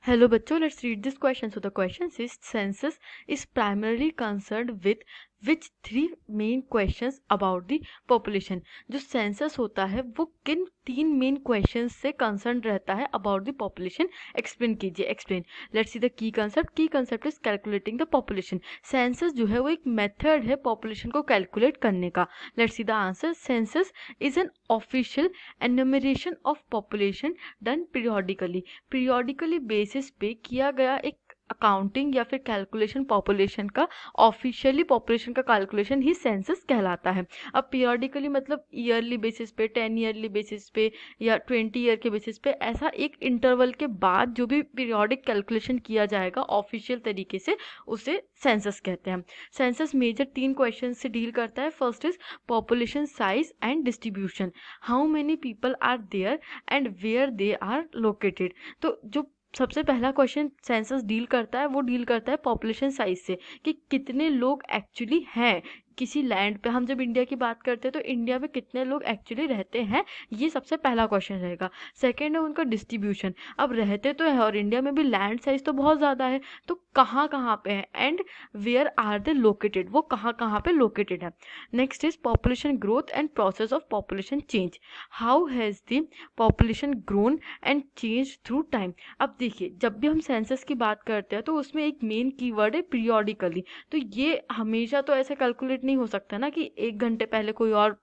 Hello बच्चों, let's read this question. So the question says census is primarily concerned with which three main questions about the population. जो census होता है वो किन तीन main question से कंसर्न रहता है अबाउट द पॉपुलेशन. एक्सप्लेन कीजिए. Explain. Let's see the key concept. Key concept is calculating the population. Census जो है वो एक मेथड है पॉपुलेशन को कैलकुलेट करने का. Let's see the answer. Census is an official enumeration of population done periodically basis पे किया गया एक अकाउंटिंग या फिर कैलकुलेशन पॉपुलेशन का. ऑफिशियली पॉपुलेशन का कैलकुलेशन ही सेंसस कहलाता है. अब पीरियोडिकली मतलब ईयरली बेसिस पे, 10 ईयरली बेसिस पे या 20 ईयर के बेसिस पे, ऐसा एक इंटरवल के बाद जो भी पीरियोडिक कैलकुलेशन किया जाएगा ऑफिशियल तरीके से उसे सेंसस कहते हैं. सेंसस मेजर 3 क्वेश्चन से डील करता है. First is population size and distribution. How many people are there and where they are located. तो जो सबसे पहला क्वेश्चन सेंसस डील करता है वो डील करता है पॉपुलेशन साइज से, कि कितने लोग एक्चुअली हैं किसी लैंड पे. हम जब इंडिया की बात करते हैं तो इंडिया में कितने लोग एक्चुअली रहते हैं, ये सबसे पहला क्वेश्चन रहेगा. सेकंड है उनका डिस्ट्रीब्यूशन. अब रहते तो है और इंडिया में भी लैंड साइज तो बहुत ज़्यादा है, तो कहाँ कहाँ पे है. And where are they located, वो कहाँ कहाँ पे लोकेटेड है. Next is population growth and process of population change. How has the population grown and change through time. अब देखिए, जब भी हम सेंसस की बात करते हैं तो उसमें एक मेन कीवर्ड है पीरियोडिकली. तो ये हमेशा तो ऐसे कैलकुलेट नहीं हो सकता ना कि 1 घंटे पहले कोई और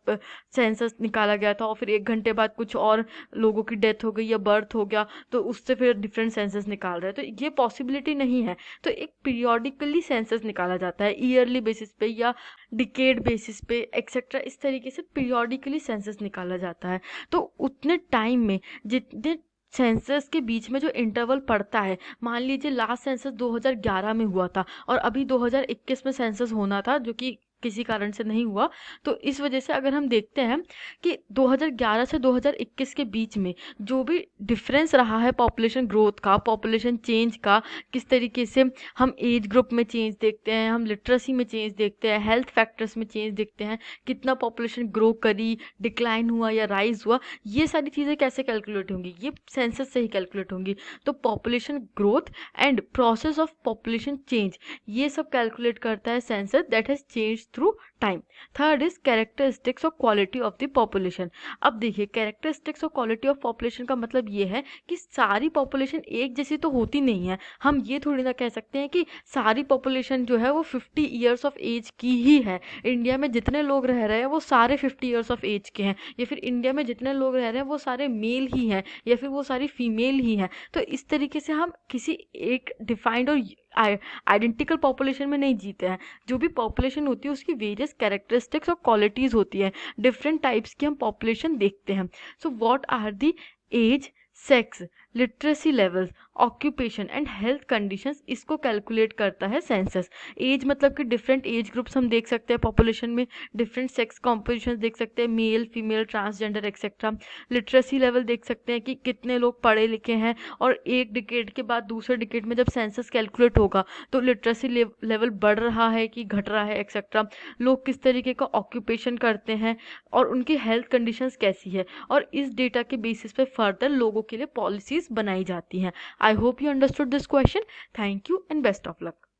सेंसस निकाला गया था और फिर 1 घंटे बाद कुछ और लोगों की डेथ हो गई या बर्थ हो गया तो उससे फिर डिफरेंट सेंसस निकाल रहे हैं. तो ये पॉसिबिलिटी नहीं है. तो एक पीरियोडिकली सेंसस निकाला जाता है, ईयरली बेसिस पे या डिकेड बेसिस पे एक्सेट्रा. इस तरीके से पीरियोडिकली सेंसस निकाला जाता है. तो उतने टाइम में जितने सेंसस के बीच में जो इंटरवल पड़ता है, मान लीजिए लास्ट सेंसस 2011 में हुआ था और अभी 2021 में सेंसस होना था जो कि किसी कारण से नहीं हुआ. तो इस वजह से अगर हम देखते हैं कि 2011 से 2021 के बीच में जो भी डिफरेंस रहा है पॉपुलेशन ग्रोथ का, पॉपुलेशन चेंज का, किस तरीके से हम एज ग्रुप में चेंज देखते हैं, हम लिटरेसी में चेंज देखते हैं, हेल्थ फैक्टर्स में चेंज देखते हैं, कितना पॉपुलेशन ग्रो करी, डिक्लाइन हुआ या राइज हुआ, ये सारी चीज़ें कैसे कैलकुलेट होंगी, ये सेंसस से ही कैलकुलेट होंगी. तो population growth and process of population change, ये सब कैलकुलेट करता है census that has change through time. Third is characteristics और क्वालिटी ऑफ द पॉपुलेशन. अब देखिए, कैरेक्टरिस्टिक्स और क्वालिटी ऑफ पॉपुलेशन का मतलब ये है कि सारी पॉपुलेशन एक जैसी तो होती नहीं है. हम ये थोड़ी ना कह सकते हैं कि सारी पॉपुलेशन जो है वो 50 ईयर्स ऑफ एज की ही है. इंडिया में जितने लोग रह रहे हैं वो सारे 50 ईयर्स ऑफ एज के हैं, या फिर इंडिया में जितने लोग रह रहे हैं वो सारे मेल ही हैं, या फिर वो सारी फीमेल ही हैं. तो इस तरीके से हम किसी एक डिफाइंड और आइडेंटिकल पॉपुलेशन में नहीं जीते हैं. जो भी पॉपुलेशन होती है उसकी वेरियस कैरेक्टरिस्टिक्स और क्वालिटीज़ होती है. डिफरेंट टाइप्स की हम पॉपुलेशन देखते हैं. So what are the age, sex, literacy levels, occupation and health conditions, इसको कैलकुलेट करता है सेंसस. एज मतलब कि डिफरेंट एज ग्रुप्स हम देख सकते हैं पॉपुलेशन में, डिफरेंट सेक्स कॉम्पोजिशन देख सकते हैं, male, female, transgender etcetera. Literacy level देख सकते हैं कि कितने लोग पढ़े लिखे हैं, और एक डिकेड के बाद दूसरे डिकेड में जब सेंसस कैलकुलेट होगा तो लिटरेसी लेवल बढ़ रहा है कि घट रहा है एक्सेट्रा. लोग किस तरीके का ऑक्यूपेशन करते हैं और उनकी हेल्थ कंडीशंस कैसी है, और इस डेटा के बेसिस पे फर्दर लोगों के लिए पॉलिसीज बनाई जाती हैं. I hope you understood this question. Thank you and best of luck.